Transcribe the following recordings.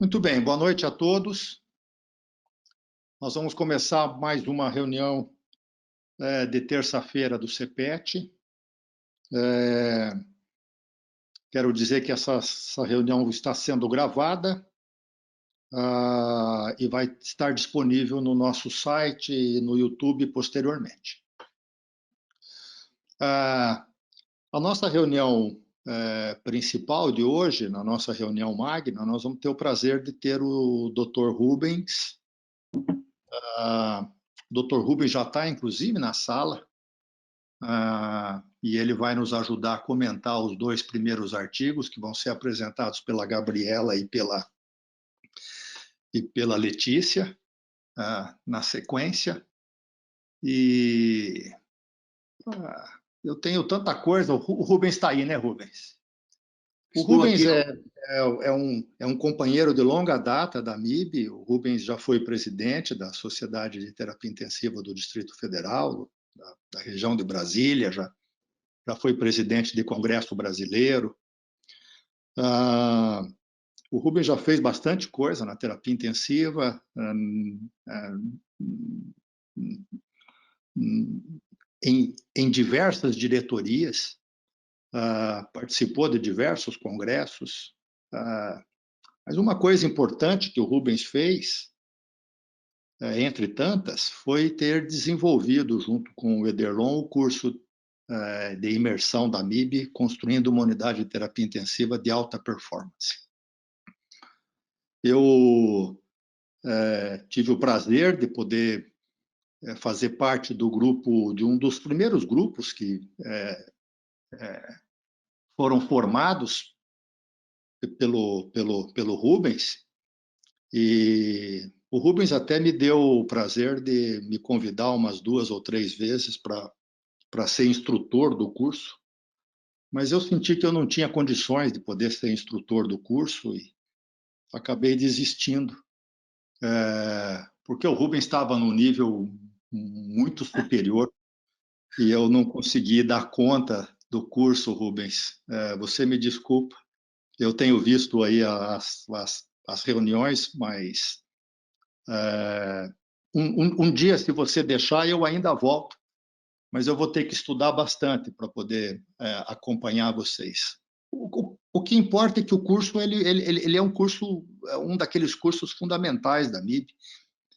Muito bem, boa noite a todos. Nós vamos começar mais uma reunião de terça-feira do CPET. Quero dizer que essa reunião está sendo gravada e vai estar disponível no nosso site e no YouTube posteriormente. A nossa reunião principal de hoje, na nossa reunião magna, nós vamos ter o prazer de ter o Dr. Rubens. O Dr. Rubens já está, inclusive, na sala, e ele vai nos ajudar a comentar os dois primeiros artigos que vão ser apresentados pela Gabriela e pela Letícia, na sequência. E eu tenho tanta coisa. O Rubens está aí, né, Rubens? O Rubens é um companheiro de longa data da MIB. O Rubens já foi presidente da Sociedade de Terapia Intensiva do Distrito Federal, da região de Brasília, já foi presidente de Congresso Brasileiro. O Rubens já fez bastante coisa na terapia intensiva, em diversas diretorias, participou de diversos congressos. Mas uma coisa importante que o Rubens fez, entre tantas, foi ter desenvolvido, junto com o Ederlon, o curso de imersão da MIB, construindo uma unidade de terapia intensiva de alta performance. Eu tive o prazer de poder fazer parte do grupo, de um dos primeiros grupos que foram formados pelo Rubens, e o Rubens até me deu o prazer de me convidar umas 2 ou 3 vezes para ser instrutor do curso, mas eu senti que eu não tinha condições de poder ser instrutor do curso e acabei desistindo, porque o Rubens estava num nível muito superior e eu não consegui dar conta do curso, Rubens. Você me desculpa, eu tenho visto aí as reuniões, mas um dia, se você deixar, eu ainda volto, mas eu vou ter que estudar bastante para poder acompanhar vocês. O que importa é que o curso ele é um curso, um daqueles cursos fundamentais da MIB,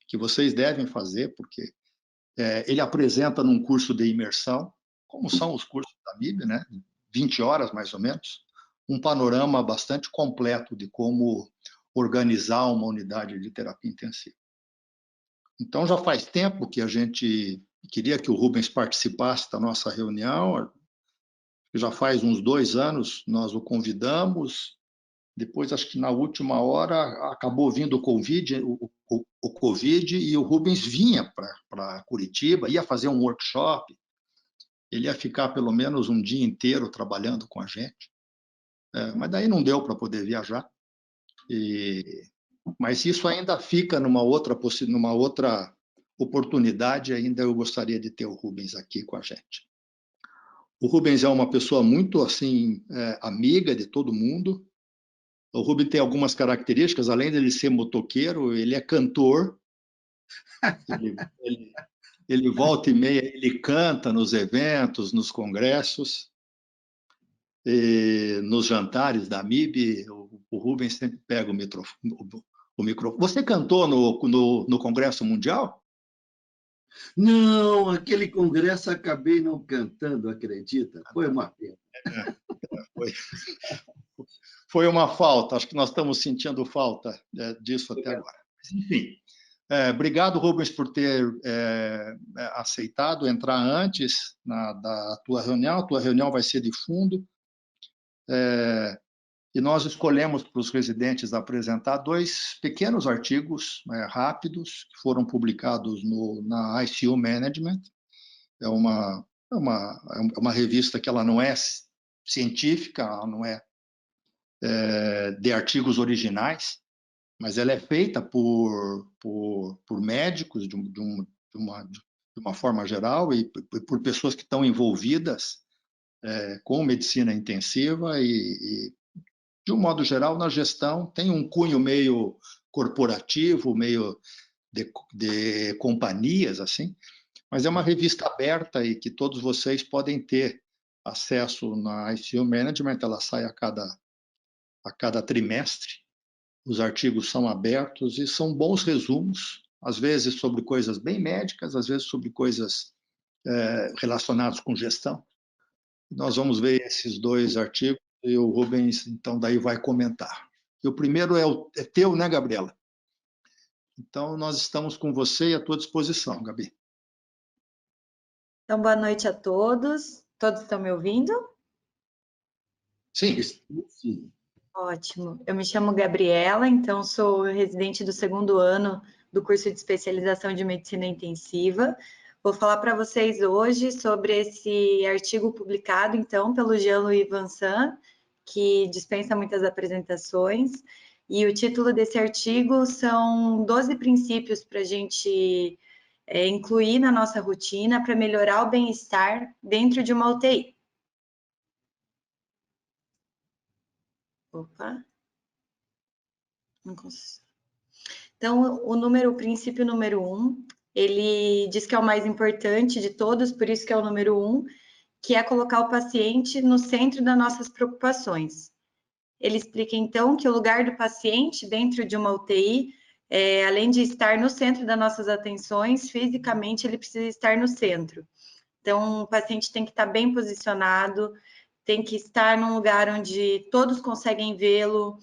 que vocês devem fazer, porque ele apresenta num curso de imersão, como são os cursos da MIB, né? 20 horas, mais ou menos, um panorama bastante completo de como organizar uma unidade de terapia intensiva. Então, já faz tempo que a gente queria que o Rubens participasse da nossa reunião, já faz uns 2 anos nós o convidamos, depois, acho que na última hora, acabou vindo o Covid, e o Rubens vinha para Curitiba, ia fazer um workshop, ele ia ficar pelo menos um dia inteiro trabalhando com a gente, mas daí não deu para poder viajar. Mas isso ainda fica numa outra oportunidade, ainda eu gostaria de ter o Rubens aqui com a gente. O Rubens é uma pessoa muito assim, amiga de todo mundo. O Rubens tem algumas características, além de ele ser motoqueiro, ele é cantor. Ele volta e meia, ele canta nos eventos, nos congressos, nos jantares da MIB. O Rubens sempre pega o microfone. Você cantou no Congresso Mundial? Não, aquele congresso acabei não cantando, acredita? Foi uma pena. Foi uma falta, acho que nós estamos sentindo falta disso até agora. Mas, enfim, obrigado, Rubens, por ter aceitado entrar antes da tua reunião. A tua reunião vai ser de fundo. E nós escolhemos para os residentes apresentar 2 pequenos artigos rápidos que foram publicados na ICU Management. É uma revista que ela não é científica, ela não é de artigos originais, mas ela é feita por médicos de uma forma geral e por pessoas que estão envolvidas com medicina intensiva e de um modo geral, na gestão, tem um cunho meio corporativo, meio de companhias, assim, mas é uma revista aberta e que todos vocês podem ter acesso na ICU Management, ela sai a cada trimestre, os artigos são abertos e são bons resumos, às vezes sobre coisas bem médicas, às vezes sobre coisas relacionadas com gestão. Nós vamos ver esses 2 artigos e o Rubens, então, daí vai comentar. E o primeiro é teu, né, Gabriela? Então, nós estamos com você e à tua disposição, Gabi. Então, boa noite a todos. Todos estão me ouvindo? Sim. Sim. Ótimo. Eu me chamo Gabriela, então sou residente do 2º ano do curso de especialização de medicina intensiva. Vou falar para vocês hoje sobre esse artigo publicado, então, pelo Jean-Louis Vincent, que dispensa muitas apresentações. E o título desse artigo são 12 princípios para a gente incluir na nossa rotina para melhorar o bem-estar dentro de uma UTI. Opa. Não consigo. Então, o princípio número 1, ele diz que é o mais importante de todos, por isso que é o número 1, que é colocar o paciente no centro das nossas preocupações. Ele explica, então, que o lugar do paciente dentro de uma UTI, além de estar no centro das nossas atenções, fisicamente ele precisa estar no centro. Então, o paciente tem que estar bem posicionado, tem que estar num lugar onde todos conseguem vê-lo,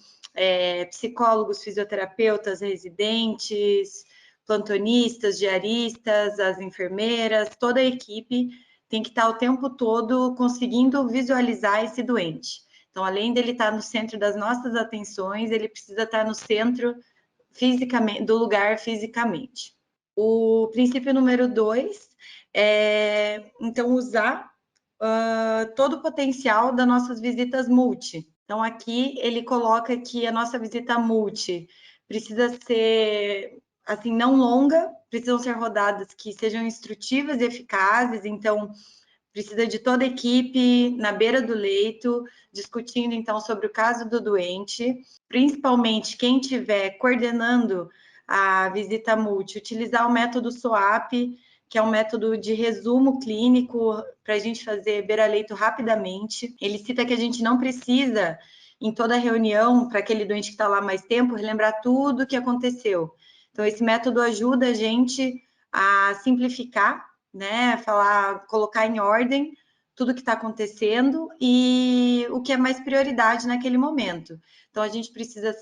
psicólogos, fisioterapeutas, residentes, plantonistas, diaristas, as enfermeiras, toda a equipe tem que estar o tempo todo conseguindo visualizar esse doente. Então, além dele estar no centro das nossas atenções, ele precisa estar no centro fisicamente, do lugar fisicamente. O princípio número 2 é, então, usar todo o potencial das nossas visitas multi. Então, aqui ele coloca que a nossa visita multi precisa ser, assim, não longa, precisam ser rodadas que sejam instrutivas e eficazes, então, precisa de toda a equipe na beira do leito, discutindo, então, sobre o caso do doente, principalmente quem estiver coordenando a visita multi, utilizar o método SOAP, que é um método de resumo clínico para a gente fazer beira-leito rapidamente. Ele cita que a gente não precisa, em toda reunião, para aquele doente que está lá mais tempo, relembrar tudo o que aconteceu. Então, esse método ajuda a gente a simplificar, né, colocar em ordem tudo que está acontecendo e o que é mais prioridade naquele momento. Então, a gente precisa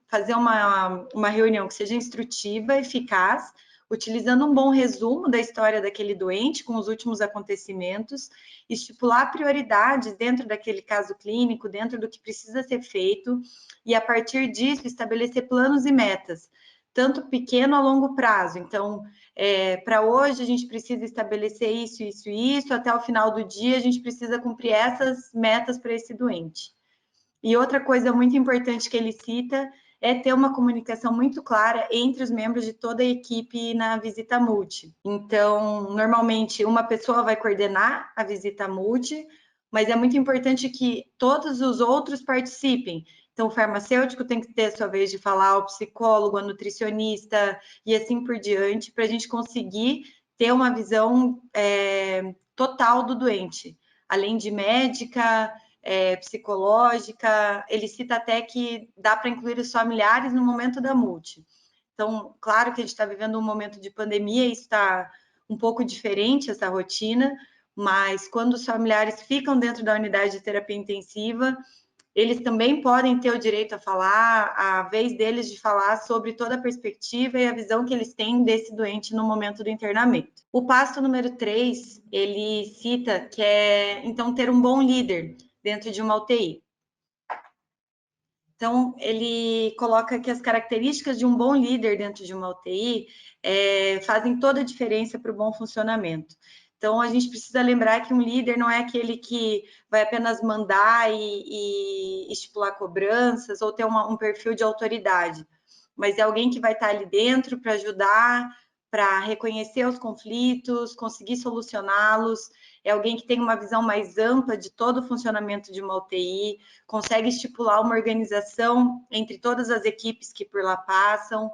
fazer uma reunião que seja instrutiva, eficaz, utilizando um bom resumo da história daquele doente com os últimos acontecimentos, estipular prioridades dentro daquele caso clínico, dentro do que precisa ser feito, e a partir disso estabelecer planos e metas, tanto pequeno a longo prazo. Então, para hoje a gente precisa estabelecer isso, isso e isso, até o final do dia a gente precisa cumprir essas metas para esse doente. E outra coisa muito importante que ele cita é ter uma comunicação muito clara entre os membros de toda a equipe na visita multi. Então, normalmente, uma pessoa vai coordenar a visita multi, mas é muito importante que todos os outros participem. Então, o farmacêutico tem que ter a sua vez de falar, o psicólogo, a nutricionista e assim por diante, para a gente conseguir ter uma visão total do doente, além de médica, psicológica. Ele cita até que dá para incluir os familiares no momento da multi. Então, claro que a gente está vivendo um momento de pandemia, isso está um pouco diferente, essa rotina, mas quando os familiares ficam dentro da unidade de terapia intensiva, eles também podem ter o direito a falar, a vez deles de falar sobre toda a perspectiva e a visão que eles têm desse doente no momento do internamento. O passo número 3, ele cita que é, então, ter um bom líder dentro de uma UTI. Então, ele coloca que as características de um bom líder dentro de uma UTI fazem toda a diferença para o bom funcionamento. Então, a gente precisa lembrar que um líder não é aquele que vai apenas mandar e estipular cobranças ou ter um perfil de autoridade, mas é alguém que vai estar ali dentro para ajudar para reconhecer os conflitos, conseguir solucioná-los, é alguém que tem uma visão mais ampla de todo o funcionamento de uma UTI, consegue estipular uma organização entre todas as equipes que por lá passam,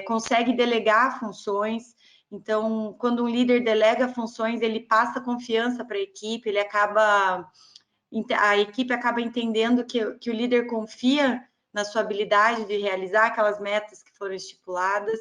consegue delegar funções. Então, quando um líder delega funções, ele passa confiança para a equipe, a equipe acaba entendendo que o líder confia na sua habilidade de realizar aquelas metas que foram estipuladas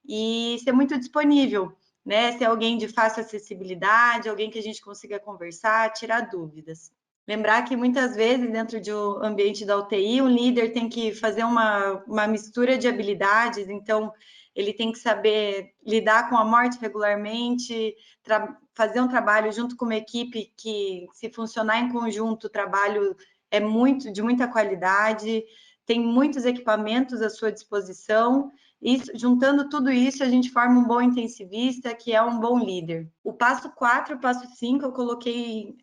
e ser muito disponível, né? Ser alguém de fácil acessibilidade, alguém que a gente consiga conversar, tirar dúvidas. Lembrar que muitas vezes, dentro de um ambiente da UTI, um líder tem que fazer uma mistura de habilidades, então ele tem que saber lidar com a morte regularmente, fazer um trabalho junto com uma equipe que, se funcionar em conjunto, o trabalho é de muita qualidade, tem muitos equipamentos à sua disposição. Juntando tudo isso, a gente forma um bom intensivista, que é um bom líder. O passo 4 e o passo 5 eu coloquei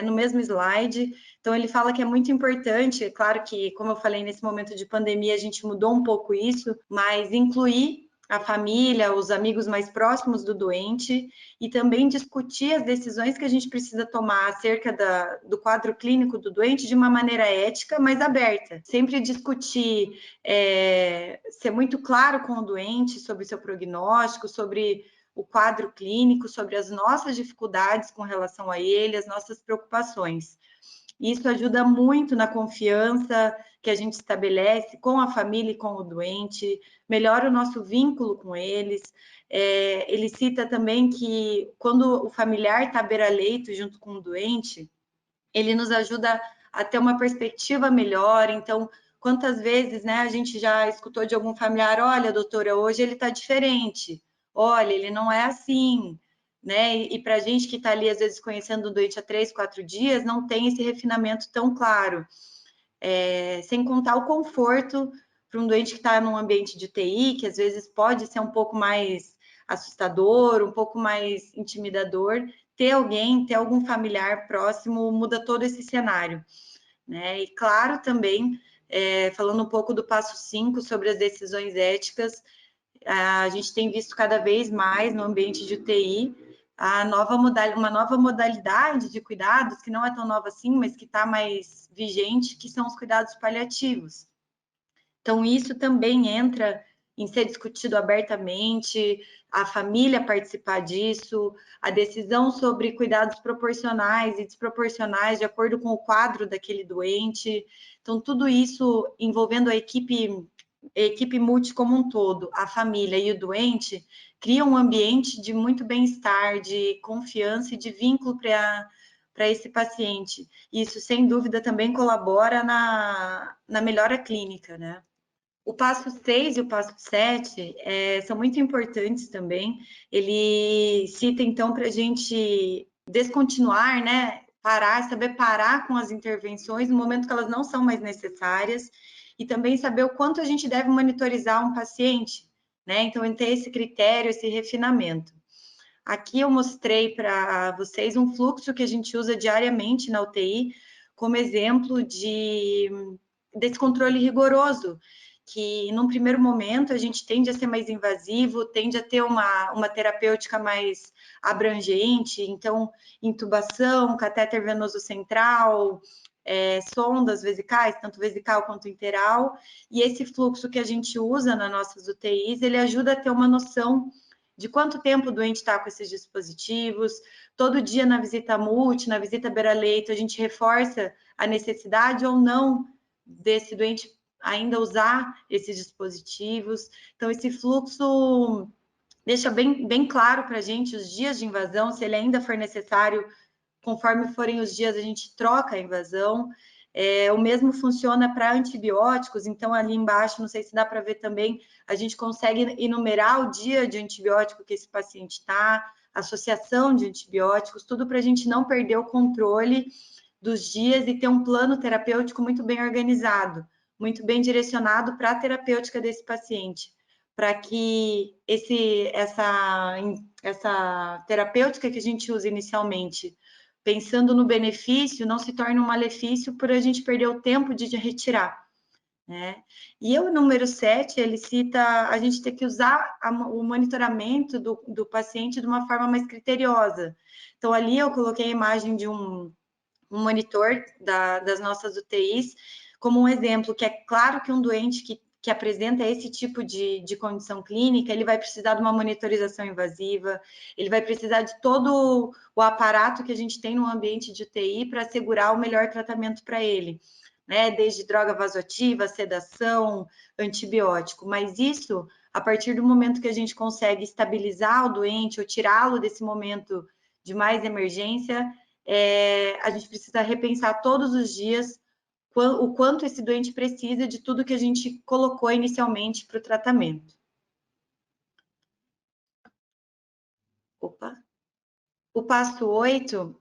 no mesmo slide. Então, ele fala que é muito importante, é claro que, como eu falei, nesse momento de pandemia, a gente mudou um pouco isso, mas incluir a família, os amigos mais próximos do doente e também discutir as decisões que a gente precisa tomar acerca do quadro clínico do doente de uma maneira ética, mas aberta. Sempre discutir, ser muito claro com o doente sobre o seu prognóstico, sobre o quadro clínico, sobre as nossas dificuldades com relação a ele, as nossas preocupações. Isso ajuda muito na confiança que a gente estabelece com a família e com o doente, melhora o nosso vínculo com eles. Ele cita também que quando o familiar está à beira-leito junto com o doente, ele nos ajuda a ter uma perspectiva melhor. Então, quantas vezes, né, a gente já escutou de algum familiar, olha, doutora, hoje ele está diferente, olha, ele não é assim, né? E para a gente que está ali, às vezes, conhecendo o doente há 3, 4 dias, não tem esse refinamento tão claro. Sem contar o conforto para um doente que está num ambiente de UTI, que às vezes pode ser um pouco mais assustador, um pouco mais intimidador, ter algum familiar próximo muda todo esse cenário, né? E claro, também, falando um pouco do passo 5 sobre as decisões éticas, a gente tem visto cada vez mais no ambiente de UTI uma nova modalidade de cuidados, que não é tão nova assim, mas que está mais vigente, que são os cuidados paliativos. Então, isso também entra em ser discutido abertamente, a família participar disso, a decisão sobre cuidados proporcionais e desproporcionais de acordo com o quadro daquele doente. Então, tudo isso envolvendo a equipe multi como um todo, a família e o doente, cria um ambiente de muito bem-estar, de confiança e de vínculo para esse paciente. Isso, sem dúvida, também colabora na melhora clínica, né? O passo 6 e o passo 7 são muito importantes também. Ele cita, então, para a gente descontinuar, né? Saber parar com as intervenções no momento que elas não são mais necessárias e também saber o quanto a gente deve monitorizar um paciente, né? Então, ter esse critério, esse refinamento. Aqui eu mostrei para vocês um fluxo que a gente usa diariamente na UTI como exemplo desse controle rigoroso, que num primeiro momento a gente tende a ser mais invasivo, tende a ter uma terapêutica mais abrangente, então intubação, catéter venoso central, sondas vesicais, tanto vesical quanto interal, e esse fluxo que a gente usa nas nossas UTIs, ele ajuda a ter uma noção de quanto tempo o doente está com esses dispositivos. Todo dia na visita multi, na visita beira-leito, a gente reforça a necessidade ou não desse doente ainda usar esses dispositivos. Então, esse fluxo deixa bem claro para a gente os dias de invasão, se ele ainda for necessário, conforme forem os dias, a gente troca a invasão. O mesmo funciona para antibióticos, então ali embaixo, não sei se dá para ver também, a gente consegue enumerar o dia de antibiótico que esse paciente está, associação de antibióticos, tudo para a gente não perder o controle dos dias e ter um plano terapêutico muito bem organizado, muito bem direcionado para a terapêutica desse paciente, para que essa terapêutica que a gente usa inicialmente, pensando no benefício, não se torne um malefício por a gente perder o tempo de retirar. né? E o número 7, ele cita a gente ter que usar o monitoramento do paciente de uma forma mais criteriosa. Então, ali eu coloquei a imagem de um monitor das nossas UTIs como um exemplo, que é claro que um doente que apresenta esse tipo de condição clínica, ele vai precisar de uma monitorização invasiva, ele vai precisar de todo o aparato que a gente tem no ambiente de UTI para assegurar o melhor tratamento para ele, né? Desde droga vasoativa, sedação, antibiótico. Mas isso, a partir do momento que a gente consegue estabilizar o doente ou tirá-lo desse momento de mais emergência, a gente precisa repensar todos os dias o quanto esse doente precisa de tudo que a gente colocou inicialmente para o tratamento. Opa! O passo 8,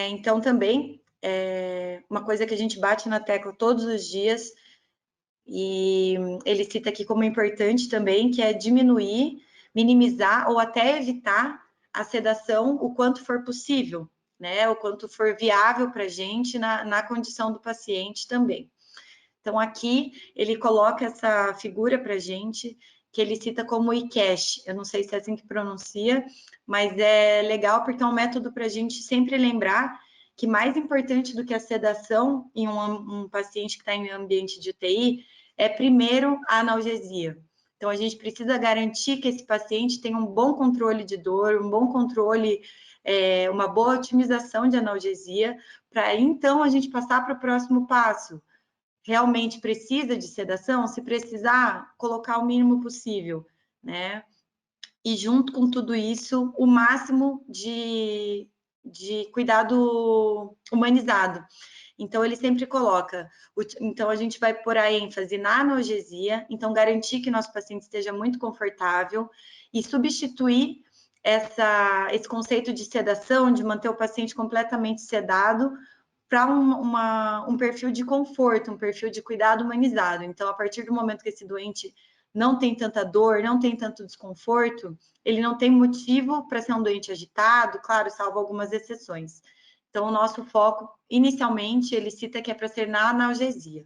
então, também é uma coisa que a gente bate na tecla todos os dias, e ele cita aqui como importante também, que é diminuir, minimizar ou até evitar a sedação o quanto for possível, né? O quanto for viável para a gente na condição do paciente também. Então, aqui ele coloca essa figura para a gente, que ele cita como ICASH. Eu não sei se é assim que pronuncia, mas é legal porque é um método para a gente sempre lembrar que mais importante do que a sedação em um paciente que está em ambiente de UTI é primeiro a analgesia. Então, a gente precisa garantir que esse paciente tenha um bom controle de dor, um bom controle, uma boa otimização de analgesia, para então a gente passar para o próximo passo. Realmente precisa de sedação? Se precisar, colocar o mínimo possível, né? E junto com tudo isso, o máximo de cuidado humanizado. Então, ele sempre coloca, então a gente vai pôr a ênfase na analgesia, então garantir que nosso paciente esteja muito confortável e substituir esse conceito de sedação, de manter o paciente completamente sedado, para um perfil de conforto, um perfil de cuidado humanizado. Então, a partir do momento que esse doente não tem tanta dor, não tem tanto desconforto, ele não tem motivo para ser um doente agitado, claro, salvo algumas exceções. Então, o nosso foco, inicialmente, ele cita que é para ser na analgesia.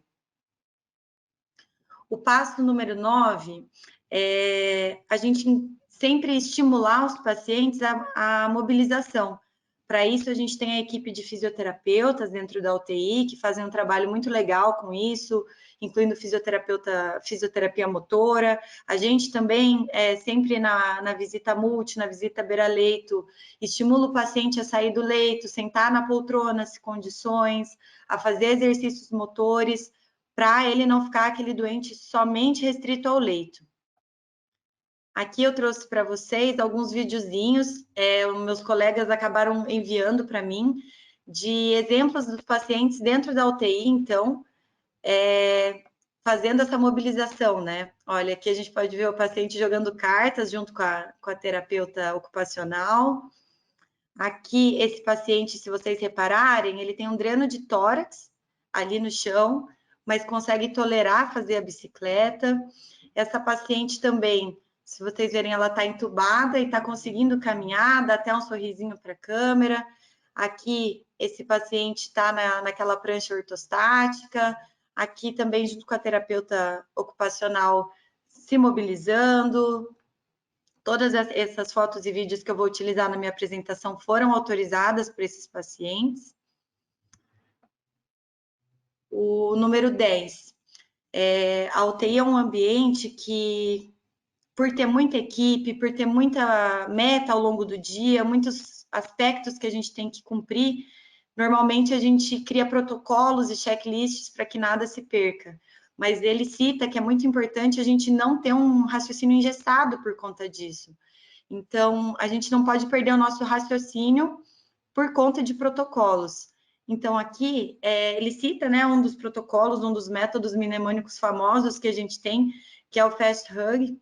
O passo número 9 é a gente sempre estimular os pacientes à mobilização. Para isso, a gente tem a equipe de fisioterapeutas dentro da UTI, que fazem um trabalho muito legal com isso, incluindo fisioterapia motora. A gente também, sempre na visita multi, na visita beira-leito, estimula o paciente a sair do leito, sentar na poltrona, se condições, a fazer exercícios motores, para ele não ficar aquele doente somente restrito ao leito. Aqui eu trouxe para vocês alguns videozinhos, os meus colegas acabaram enviando para mim, de exemplos dos pacientes dentro da UTI, então, fazendo essa mobilização, né? Olha, aqui a gente pode ver o paciente jogando cartas junto com a terapeuta ocupacional. Aqui, esse paciente, se vocês repararem, ele tem um dreno de tórax ali no chão, mas consegue tolerar fazer a bicicleta. Essa paciente também, se vocês verem, ela está entubada e está conseguindo caminhar, dá até um sorrisinho para a câmera. Aqui, esse paciente está naquela prancha ortostática. Aqui também, junto com a terapeuta ocupacional, se mobilizando. Todas essas fotos e vídeos que eu vou utilizar na minha apresentação foram autorizadas por esses pacientes. O número 10. A UTI é um ambiente que, por ter muita equipe, por ter muita meta ao longo do dia, muitos aspectos que a gente tem que cumprir, normalmente a gente cria protocolos e checklists para que nada se perca. Mas ele cita que é muito importante a gente não ter um raciocínio engessado por conta disso. Então, a gente não pode perder o nosso raciocínio por conta de protocolos. Então, aqui, ele cita, né, um dos protocolos, um dos métodos mnemônicos famosos que a gente tem, que é o Fast Hug,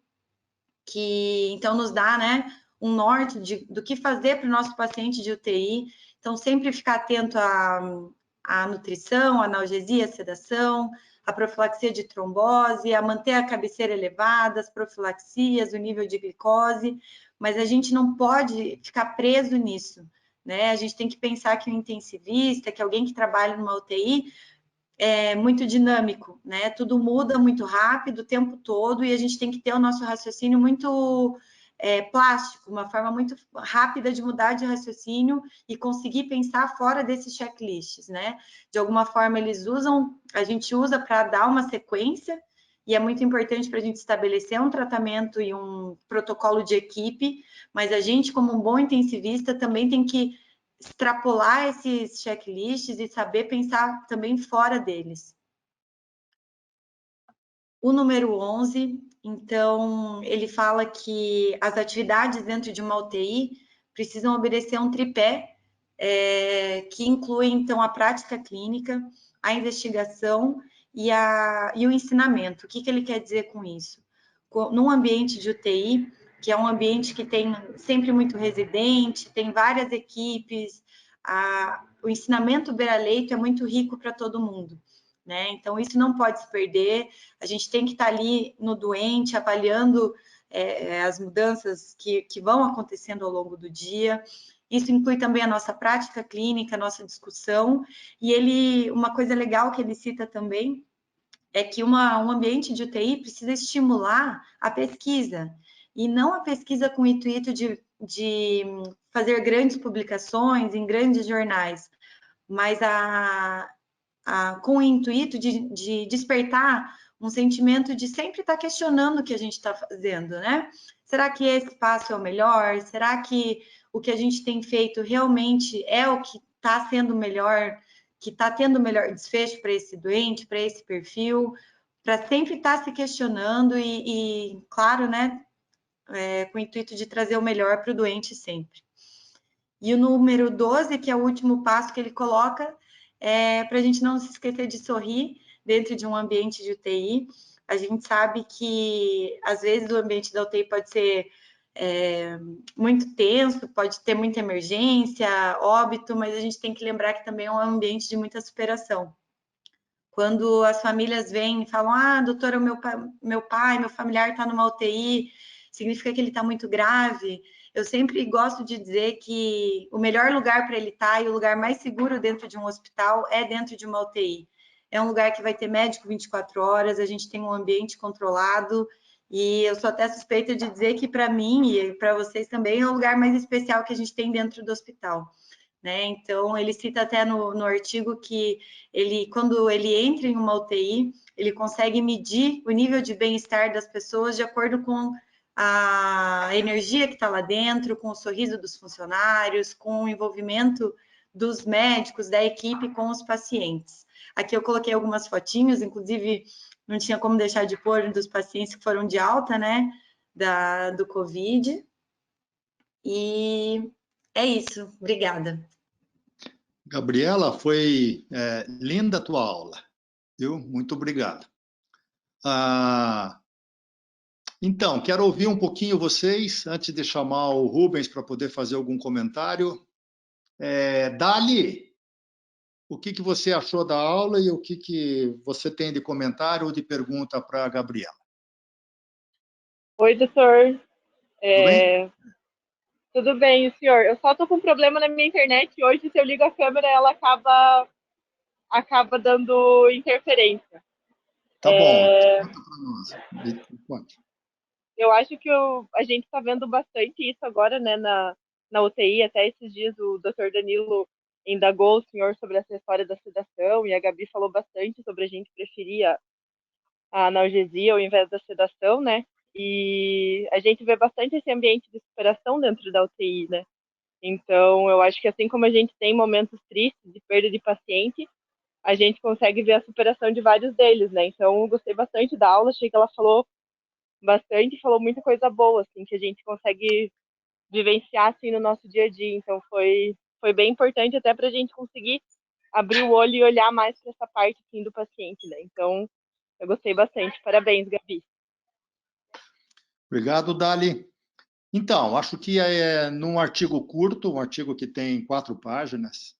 que, então, nos dá, né, um norte do que fazer para o nosso paciente de UTI. Então, sempre ficar atento à nutrição, à analgesia, à sedação, a profilaxia de trombose, a manter a cabeceira elevada, as profilaxias, o nível de glicose, mas a gente não pode ficar preso nisso, né? A gente tem que pensar que o intensivista, que alguém que trabalha numa UTI, muito dinâmico, né? Tudo muda muito rápido o tempo todo e a gente tem que ter o nosso raciocínio muito plástico, uma forma muito rápida de mudar de raciocínio e conseguir pensar fora desses checklists, né? De alguma forma a gente usa para dar uma sequência e é muito importante para a gente estabelecer um tratamento e um protocolo de equipe, mas a gente, como um bom intensivista, também tem que extrapolar esses checklists e saber pensar também fora deles. O número 11, então, ele fala que as atividades dentro de uma UTI precisam obedecer um tripé, que inclui, então, a prática clínica, a investigação e o ensinamento. O que ele quer dizer com isso? Num ambiente de UTI, que é um ambiente que tem sempre muito residente, tem várias equipes, o ensinamento beira-leito é muito rico para todo mundo, né? Então, isso não pode se perder, a gente tem que estar ali no doente, avaliando as mudanças que vão acontecendo ao longo do dia. Isso inclui também a nossa prática clínica, a nossa discussão, e uma coisa legal que ele cita também é que um ambiente de UTI precisa estimular a pesquisa, e não a pesquisa com o intuito de fazer grandes publicações em grandes jornais, mas com o intuito de despertar um sentimento de sempre estar questionando o que a gente está fazendo, né? Será que esse passo é o melhor? Será que o que a gente tem feito realmente é o que está sendo melhor, que está tendo o melhor desfecho para esse doente, para esse perfil? Para sempre estar se questionando e claro, né, com o intuito de trazer o melhor para o doente sempre. E o número 12, que é o último passo que ele coloca, para a gente não se esquecer de sorrir dentro de um ambiente de UTI. A gente sabe que, às vezes, o ambiente da UTI pode ser muito tenso, pode ter muita emergência, óbito, mas a gente tem que lembrar que também é um ambiente de muita superação. Quando as famílias vêm e falam, doutora, meu pai, meu familiar está numa UTI, significa que ele está muito grave. Eu sempre gosto de dizer que o melhor lugar para ele estar e o lugar mais seguro dentro de um hospital é dentro de uma UTI. É um lugar que vai ter médico 24 horas, a gente tem um ambiente controlado, e eu sou até suspeita de dizer que para mim e para vocês também é o lugar mais especial que a gente tem dentro do hospital. Né? Então, ele cita até no artigo que quando ele entra em uma UTI, ele consegue medir o nível de bem-estar das pessoas de acordo com a energia que está lá dentro, com o sorriso dos funcionários, com o envolvimento dos médicos, da equipe com os pacientes. Aqui eu coloquei algumas fotinhos, inclusive não tinha como deixar de pôr dos pacientes que foram de alta, né, do Covid. E é isso, obrigada. Gabriela, foi linda a tua aula, viu? Muito obrigado. Então, quero ouvir um pouquinho vocês, antes de chamar o Rubens para poder fazer algum comentário. Dali, o que você achou da aula e o que você tem de comentário ou de pergunta para a Gabriela? Oi, doutor. Tudo bem? Tudo bem, senhor? Eu só estou com um problema na minha internet hoje. Se eu ligo a câmera, ela acaba dando interferência. Tá bom. Conta para nós. Conte. Eu acho que a gente está vendo bastante isso agora, né, na UTI. Até esses dias o doutor Danilo indagou o senhor sobre essa história da sedação e a Gabi falou bastante sobre a gente preferir a analgesia ao invés da sedação, né? E a gente vê bastante esse ambiente de superação dentro da UTI, né? Então, eu acho que assim como a gente tem momentos tristes de perda de paciente, a gente consegue ver a superação de vários deles, né? Então, eu gostei bastante da aula, achei que ela falou bastante, falou muita coisa boa, assim, que a gente consegue vivenciar, assim, no nosso dia a dia. Então, foi bem importante até para a gente conseguir abrir o olho e olhar mais para essa parte, assim, do paciente, né? Então, eu gostei bastante. Parabéns, Gabi. Obrigado, Dali. Então, acho que num artigo curto, um artigo que tem 4 páginas,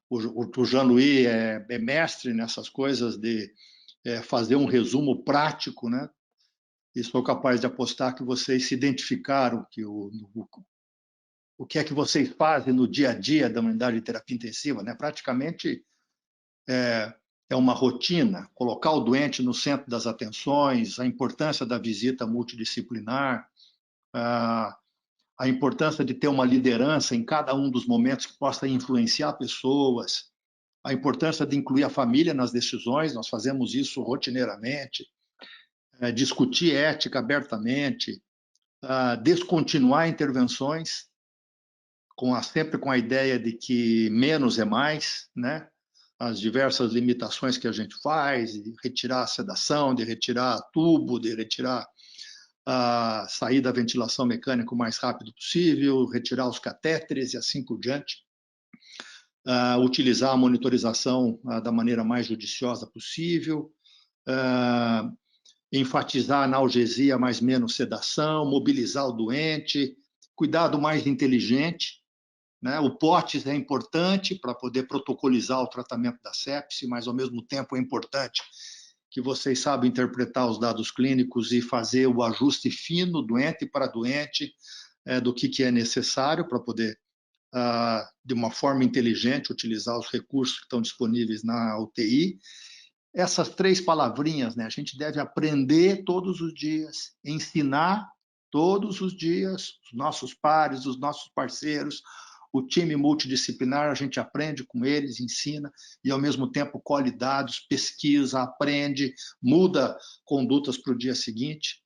o Jean-Louis é mestre nessas coisas de fazer um resumo prático, né? E sou capaz de apostar que vocês se identificaram que o que é que vocês fazem no dia a dia da unidade de terapia intensiva, né? Praticamente é uma rotina, colocar o doente no centro das atenções, a importância da visita multidisciplinar, a importância de ter uma liderança em cada um dos momentos que possa influenciar pessoas, a importância de incluir a família nas decisões, nós fazemos isso rotineiramente, discutir ética abertamente, descontinuar intervenções, sempre com a ideia de que menos é mais, né? As diversas limitações que a gente faz, de retirar a sedação, de retirar tubo, de retirar sair da ventilação mecânica o mais rápido possível, retirar os catéteres e assim por diante. Utilizar a monitorização da maneira mais judiciosa possível, enfatizar a analgesia, mas menos sedação, mobilizar o doente, cuidado mais inteligente, né? O POTS é importante para poder protocolizar o tratamento da sepse, mas ao mesmo tempo é importante que vocês saibam interpretar os dados clínicos e fazer o ajuste fino, doente para doente, do que é necessário para poder, de uma forma inteligente, utilizar os recursos que estão disponíveis na UTI. Essas 3 palavrinhas, né? A gente deve aprender todos os dias, ensinar todos os dias, os nossos pares, os nossos parceiros, o time multidisciplinar, a gente aprende com eles, ensina, e ao mesmo tempo colhe dados, pesquisa, aprende, muda condutas para o dia seguinte.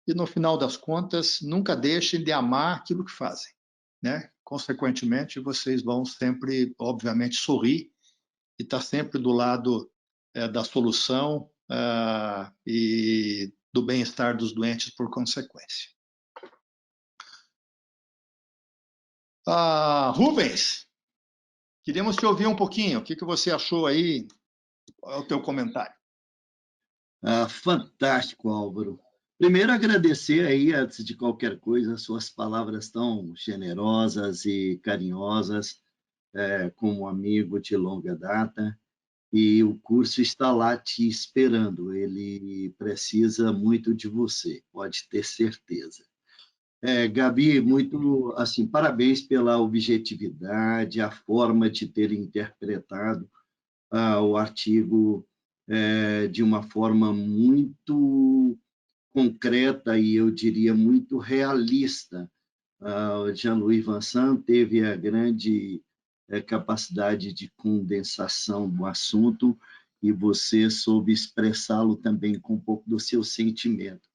E no final das contas, nunca deixem de amar aquilo que fazem, né? Consequentemente, vocês vão sempre, obviamente, sorrir e estar sempre do lado da solução e do bem-estar dos doentes por consequência. Rubens, queríamos te ouvir um pouquinho. O que você achou aí? Qual é o teu comentário? Fantástico, Álvaro. Primeiro, agradecer aí, antes de qualquer coisa, suas palavras tão generosas e carinhosas, como amigo de longa data. E o curso está lá te esperando. Ele precisa muito de você, pode ter certeza. Gabi, muito assim, parabéns pela objetividade, a forma de ter interpretado o artigo de uma forma muito concreta e, eu diria, muito realista. O Jean-Louis Vincent teve a grande capacidade de condensação do assunto e você soube expressá-lo também com um pouco do seu sentimento.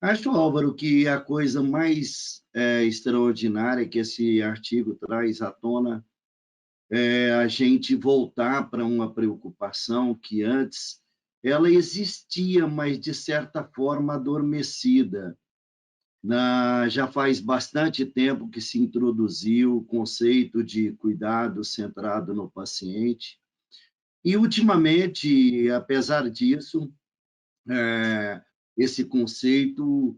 Acho, Álvaro, que a coisa mais extraordinária que esse artigo traz à tona é a gente voltar para uma preocupação que antes ela existia, mas de certa forma adormecida. Já faz bastante tempo que se introduziu o conceito de cuidado centrado no paciente, e ultimamente, apesar disso, esse conceito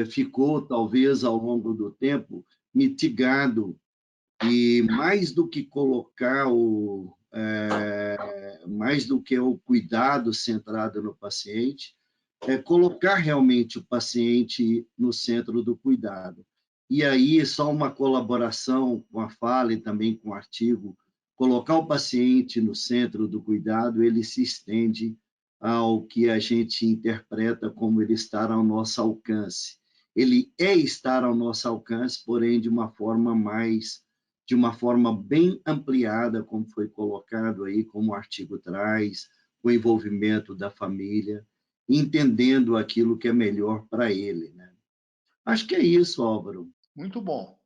ficou, talvez, ao longo do tempo, mitigado, e mais do que colocar mais do que o cuidado centrado no paciente, colocar realmente o paciente no centro do cuidado. E aí, só uma colaboração com a fala e também com o artigo, colocar o paciente no centro do cuidado, ele se estende ao que a gente interpreta como ele estar ao nosso alcance. Ele estar ao nosso alcance, porém de uma forma bem ampliada, como foi colocado aí, como o artigo traz, o envolvimento da família, entendendo aquilo que é melhor para ele, né? Acho que é isso, Álvaro. Muito bom.